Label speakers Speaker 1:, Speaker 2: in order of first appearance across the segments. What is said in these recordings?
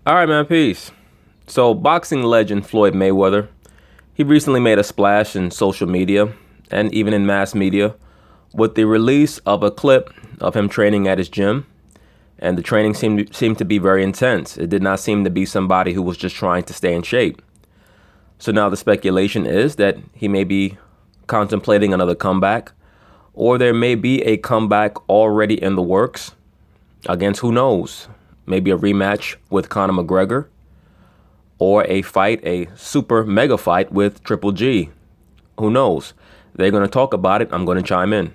Speaker 1: All right, man, peace. So, boxing legend Floyd Mayweather, he recently made a splash in social media and even in mass media with the release of a clip of him training at his gym. And the training seemed to be very intense. It did not seem to be somebody who was just trying to stay in shape. So now the speculation is that he may be contemplating another comeback, or there may be a comeback already in the works against who knows, maybe a rematch with Conor McGregor, or a fight, a super mega fight with Triple G. Who knows? They're going to talk about it. I'm going to chime in.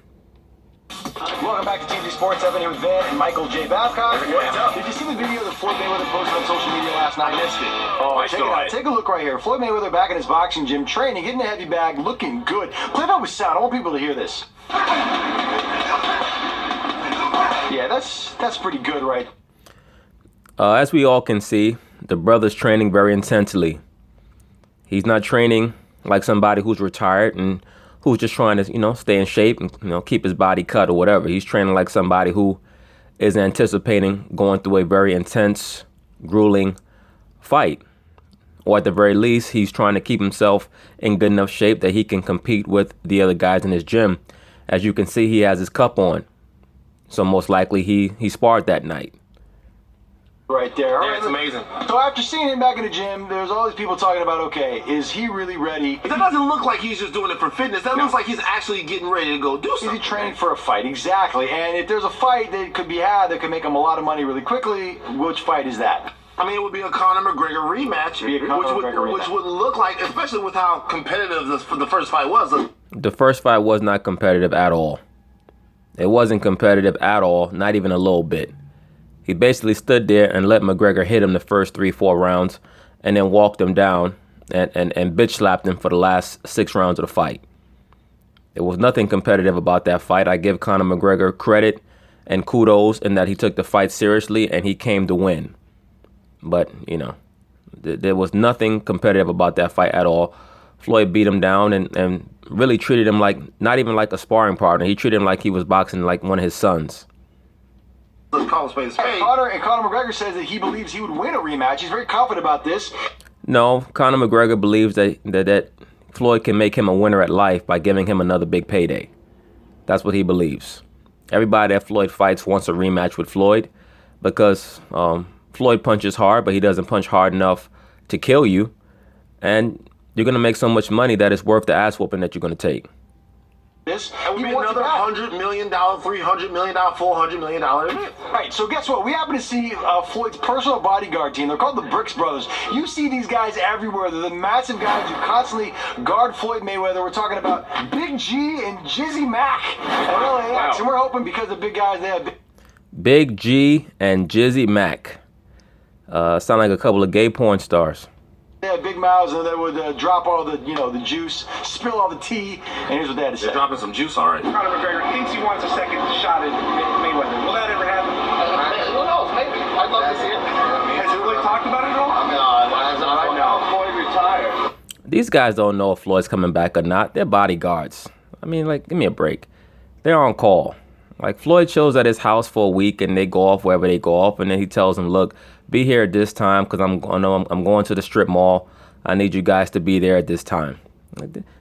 Speaker 2: Welcome back to TG Sports. Evan here with Van and Michael J. Babcock. What's up? Did you see the video that Floyd Mayweather posted on social media last night?
Speaker 3: I missed it.
Speaker 2: Oh, check it out. Take a look right here. Floyd Mayweather back in his boxing gym, training, hitting a heavy bag, looking good. Play that with sound. I want people to hear this. Yeah, that's pretty good, right?
Speaker 1: As we all can see, the brother's training very intensely. He's not training like somebody who's retired and who's just trying to, stay in shape and, keep his body cut or whatever. He's training like somebody who is anticipating going through a very intense, grueling fight. Or at the very least, he's trying to keep himself in good enough shape that he can compete with the other guys in his gym. As you can see, he has his cup on. So most likely he sparred that night.
Speaker 2: Right there.
Speaker 3: Yeah, it's amazing.
Speaker 2: So after seeing him back in the gym, there's all these people talking about, okay, is he really ready?
Speaker 3: That doesn't look like he's just doing it for fitness. That looks like he's actually getting ready to go do something.
Speaker 2: Is he training for a fight? Exactly. And if there's a fight that could be had that could make him a lot of money really quickly, which fight is that?
Speaker 3: I mean, it would be a Conor McGregor rematch, which would look like, especially with how competitive the first fight was.
Speaker 1: The first fight was not competitive at all. It wasn't competitive at all, not even a little bit. He basically stood there and let McGregor hit him the first 3-4 rounds and then walked him down and bitch slapped him for the last 6 rounds of the fight. There was nothing competitive about that fight. I give Conor McGregor credit and kudos in that he took the fight seriously and he came to win. But, there was nothing competitive about that fight at all. Floyd beat him down and really treated him like, not even like a sparring partner. He treated him like he was boxing like one of his sons.
Speaker 2: And Conor McGregor says that he believes he would win a rematch. He's very confident about this.
Speaker 1: No, Conor McGregor believes that Floyd can make him a winner at life by giving him another big payday. That's what he believes. Everybody that Floyd fights wants a rematch with Floyd because Floyd punches hard, but he doesn't punch hard enough to kill you. And you're going to make so much money that it's worth the ass whooping that you're going to take.
Speaker 3: This would be another $100 million, $300 million, $400 million event.
Speaker 2: Right, so guess what? We happen to see Floyd's personal bodyguard team. They're called the Bricks Brothers. You see these guys everywhere. They're the massive guys who constantly guard Floyd Mayweather. We're talking about Big G and Jizzy Mac at LAX. And we're hoping because the big guys, they have
Speaker 1: Big G and Jizzy Mac. Sound like a couple of gay porn stars.
Speaker 2: They had big mouths and they would drop all the, the juice, spill all the tea, and here's what they had to say.
Speaker 3: They're dropping some juice already.
Speaker 4: Conor McGregor thinks he wants a second shot at Mayweather. Will that ever happen?
Speaker 3: Who knows? Maybe. I'd love to see it.
Speaker 4: Has it really talked about it at all?
Speaker 3: I mean, right now,
Speaker 4: Floyd retired.
Speaker 1: These guys don't know if Floyd's coming back or not. They're bodyguards. I mean, give me a break. They're on call. Floyd chills at his house for a week and they go off wherever they go off. And then he tells them, look, be here at this time because I'm going to the strip mall. I need you guys to be there at this time.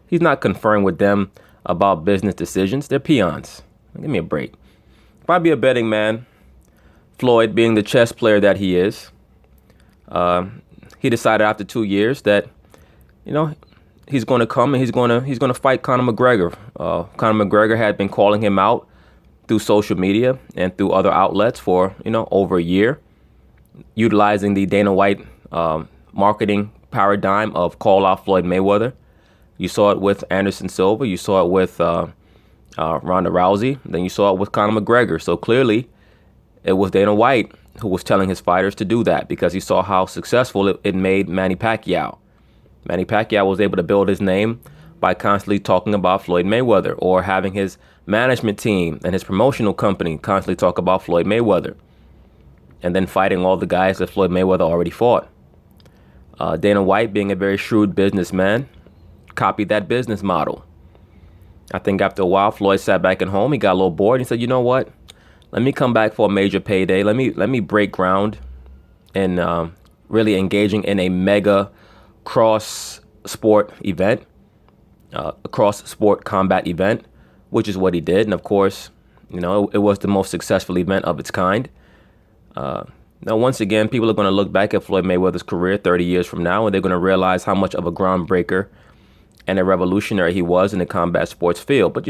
Speaker 1: He's not conferring with them about business decisions. They're peons. Give me a break. If I'd be a betting man, Floyd, being the chess player that he is, he decided after 2 years that, he's going to come and he's going to fight Conor McGregor. Conor McGregor had been calling him out through social media and through other outlets for, over a year, utilizing the Dana White marketing paradigm of call out Floyd Mayweather. You saw it with Anderson Silva. You saw it with Ronda Rousey. Then you saw it with Conor McGregor. So clearly it was Dana White who was telling his fighters to do that because he saw how successful it made Manny Pacquiao. Manny Pacquiao was able to build his name by constantly talking about Floyd Mayweather or having his management team and his promotional company constantly talk about Floyd Mayweather and then fighting all the guys that Floyd Mayweather already fought. Dana White, being a very shrewd businessman, copied that business model. I think after a while, Floyd sat back at home. He got a little bored. He said, you know what? Let me come back for a major payday. Let me break ground in really engaging in a mega cross-sport event, a cross-sport combat event, which is what he did. And of course, it was the most successful event of its kind. Now, once again, people are going to look back at Floyd Mayweather's career 30 years from now, and they're going to realize how much of a groundbreaker and a revolutionary he was in the combat sports field. But,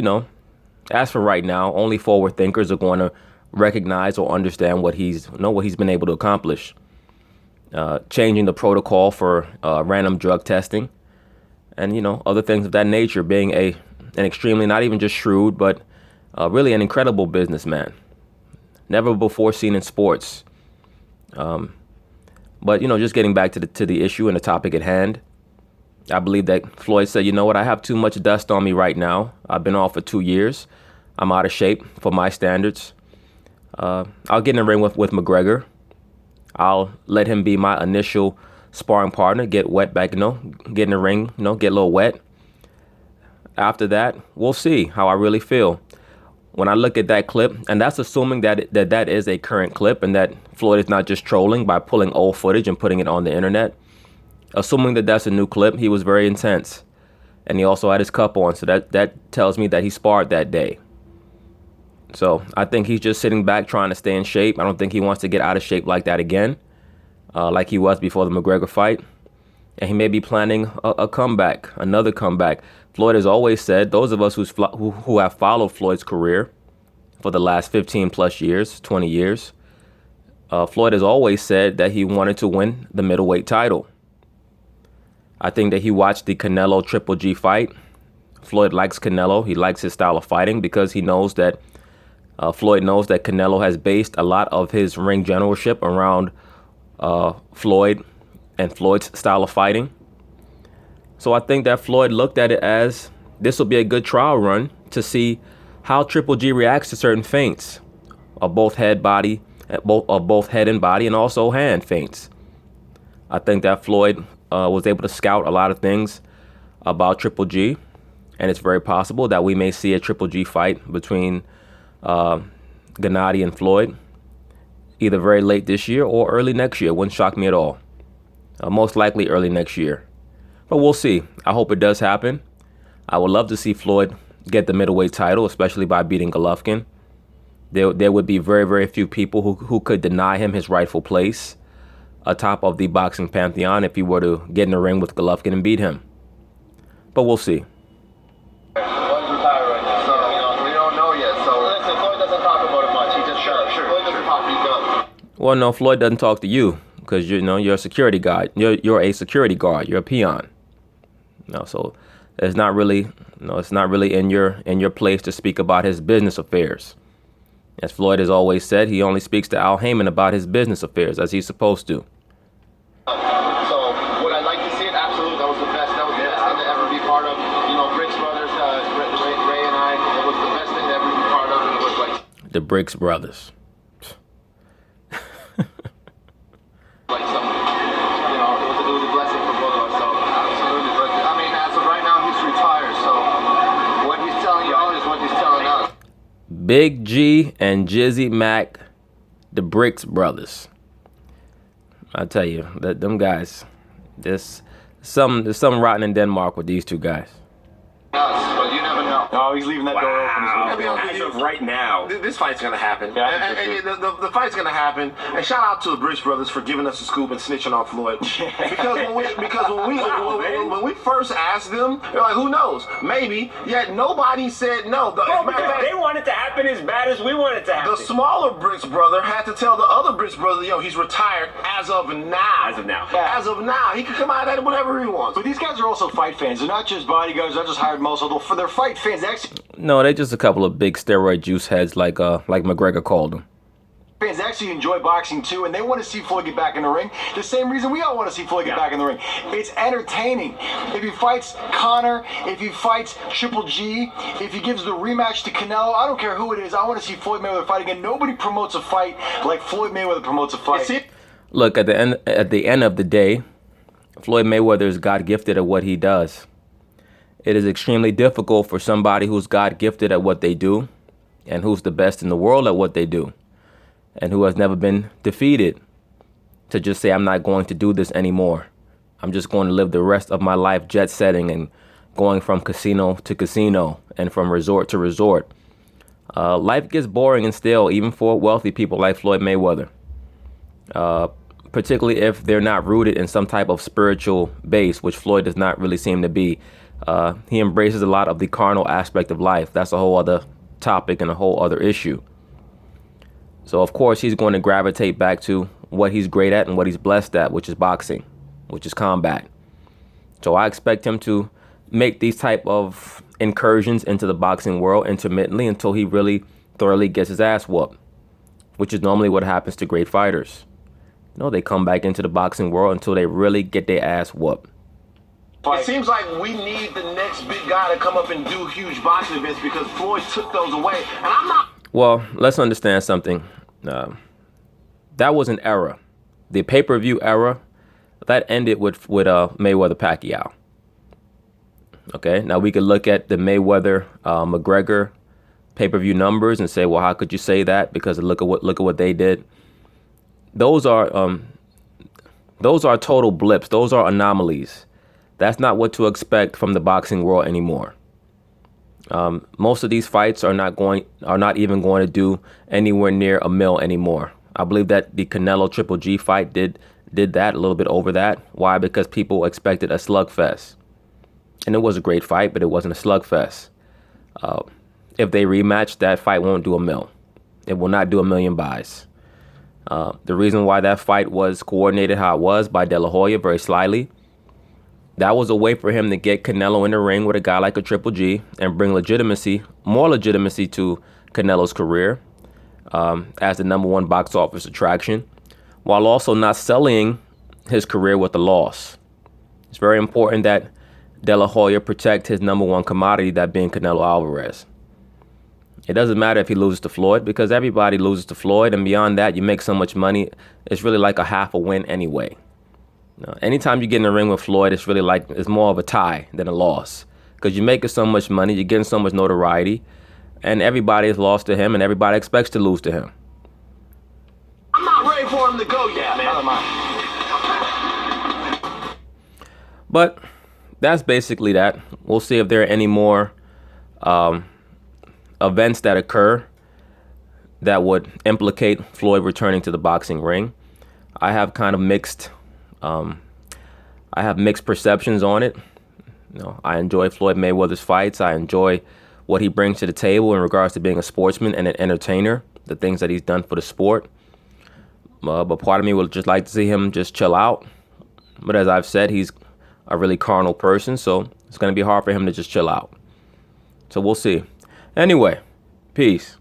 Speaker 1: as for right now, only forward thinkers are going to recognize or understand what he's been able to accomplish. Changing the protocol for random drug testing and, other things of that nature, being an extremely, not even just shrewd, but really an incredible businessman. Never before seen in sports. But, just getting back to the issue and the topic at hand, I believe that Floyd said, you know what, I have too much dust on me right now. I've been off for 2 years. I'm out of shape for my standards. I'll get in the ring with McGregor. I'll let him be my initial sparring partner, get wet back, get in the ring, get a little wet. After that, we'll see how I really feel. When I look at that clip, and that's assuming that is a current clip and that Floyd is not just trolling by pulling old footage and putting it on the internet. Assuming that that's a new clip, he was very intense. And he also had his cup on, so that tells me that he sparred that day. So I think he's just sitting back trying to stay in shape. I don't think he wants to get out of shape like that again, like he was before the McGregor fight. And he may be planning a comeback, another comeback. Floyd has always said, those of us who have followed Floyd's career for the last 15 plus years, 20 years, Floyd has always said that he wanted to win the middleweight title. I think that he watched the Canelo Triple G fight. Floyd likes Canelo. He likes his style of fighting because he knows that Floyd knows that Canelo has based a lot of his ring generalship around Floyd and Floyd's style of fighting. So I think that Floyd looked at it as this will be a good trial run to see how Triple G reacts to certain feints of both head and body, and also hand feints. I think that Floyd was able to scout a lot of things about Triple G, and it's very possible that we may see a Triple G fight between Gennady and Floyd either very late this year or early next year. Wouldn't shock me at all. Most likely early next year. But we'll see. I hope it does happen. I would love to see Floyd get the middleweight title, especially by beating Golovkin. There would be very, very few people who could deny him his rightful place atop of the boxing pantheon if he were to get in the ring with Golovkin and beat him. But we'll see.
Speaker 3: Floyd's retired right now. So, we don't know yet. So, listen, Floyd doesn't talk about it much. He just Floyd doesn't talk, he does.
Speaker 1: Well, no, Floyd doesn't talk to you because you're a security guard. You're a security guard. You're a peon. So it's not really in your place to speak about his business affairs. As Floyd has always said, he only speaks to Al Heyman about his business affairs as he's supposed to.
Speaker 3: So would I like to see it? Absolutely. That was the best. That was the best thing to ever be part of. Briggs Brothers, Ray and I. It was the best thing to ever be part of. And it was like
Speaker 1: the Briggs Brothers.
Speaker 3: like some, it was a blessing for both of us. So absolutely. But I mean, as of right now, he's retired. So what he's telling y'all is what he's telling us.
Speaker 1: Big G and Jizzy Mac, the Briggs Brothers. I tell you, them guys, there's something rotten in Denmark with these two guys.
Speaker 3: But you never know.
Speaker 2: Oh, he's leaving that door open.
Speaker 4: As of right now.
Speaker 3: This fight's gonna happen.
Speaker 2: Yeah,
Speaker 3: the fight's gonna happen. And shout out to the Briggs Brothers for giving us a scoop and snitching on Floyd. Because when we first asked them, they're like, who knows? Maybe. Yet nobody said no.
Speaker 4: They want it to happen as bad as we want it to happen.
Speaker 3: The smaller Briggs brother had to tell the other Briggs brother, he's retired as of now.
Speaker 4: As of now.
Speaker 2: Yeah.
Speaker 3: As of now. He can come out at it whenever he wants.
Speaker 2: But these guys are also fight fans. They're not just bodyguards. They're not just hired muscle. For their fight fans,
Speaker 1: No, they're just a couple of big steroid juice heads like McGregor called them.
Speaker 2: fans actually enjoy boxing too, and they want to see Floyd get back in the ring. The same reason we all want to see Floyd get back in the ring. It's entertaining. If he fights Conor, if he fights Triple G, if he gives the rematch to Canelo, I don't care who it is. I want to see Floyd Mayweather fight again. Nobody promotes a fight like Floyd Mayweather promotes a fight.
Speaker 1: Look, at the end of the day, Floyd Mayweather is God-gifted at what he does. It is extremely difficult for somebody who's God-gifted at what they do and who's the best in the world at what they do and who has never been defeated to just say, I'm not going to do this anymore. I'm just going to live the rest of my life jet setting and going from casino to casino and from resort to resort. Life gets boring and stale, even for wealthy people like Floyd Mayweather, particularly if they're not rooted in some type of spiritual base, which Floyd does not really seem to be. He embraces a lot of the carnal aspect of life. That's a whole other topic and a whole other issue. So, of course, he's going to gravitate back to what he's great at and what he's blessed at, which is boxing, which is combat. So I expect him to make these type of incursions into the boxing world intermittently until he really thoroughly gets his ass whooped, which is normally what happens to great fighters. You know, they come back into the boxing world until they really get their ass whooped.
Speaker 3: It seems like we need the next big guy to come up and do huge boxing events because Floyd took those away. And I'm not...
Speaker 1: Well, let's understand something. That was an era. The pay-per-view era, that ended with Mayweather-Pacquiao. Okay, now we could look at the Mayweather-McGregor pay-per-view numbers and say, well, how could you say that? Because look at what they did. Those are total blips. Those are anomalies. That's not what to expect from the boxing world anymore. Most of these fights are not even going to do anywhere near $1 million anymore. I believe that the Canelo Triple G fight did that, a little bit over that. Why? Because people expected a slugfest. And it was a great fight, but it wasn't a slugfest. If they rematch, that fight won't do $1 million. It will not do 1 million buys. The reason why that fight was coordinated how it was by De La Hoya very slyly, that was a way for him to get Canelo in the ring with a guy like a Triple G and bring more legitimacy to Canelo's career as the #1 box office attraction, while also not sullying his career with a loss. It's very important that De La Hoya protect his #1 commodity, that being Canelo Alvarez. It doesn't matter if he loses to Floyd, because everybody loses to Floyd, and beyond that, you make so much money, it's really like a half a win anyway. Anytime you get in the ring with Floyd, it's more of a tie than a loss, because you're making so much money, you're getting so much notoriety, and everybody has lost to him, and everybody expects to lose to him.
Speaker 3: I'm not ready for him to go yet, man.
Speaker 1: But that's basically that. We'll see if there are any more events that occur that would implicate Floyd returning to the boxing ring. I have kind of mixed perceptions on it. I enjoy Floyd Mayweather's fights. I enjoy what he brings to the table in regards to being a sportsman and an entertainer, the things that he's done for the sport. But part of me would just like to see him just chill out. But as I've said, he's a really carnal person, so it's going to be hard for him to just chill out. So we'll see. Anyway, peace.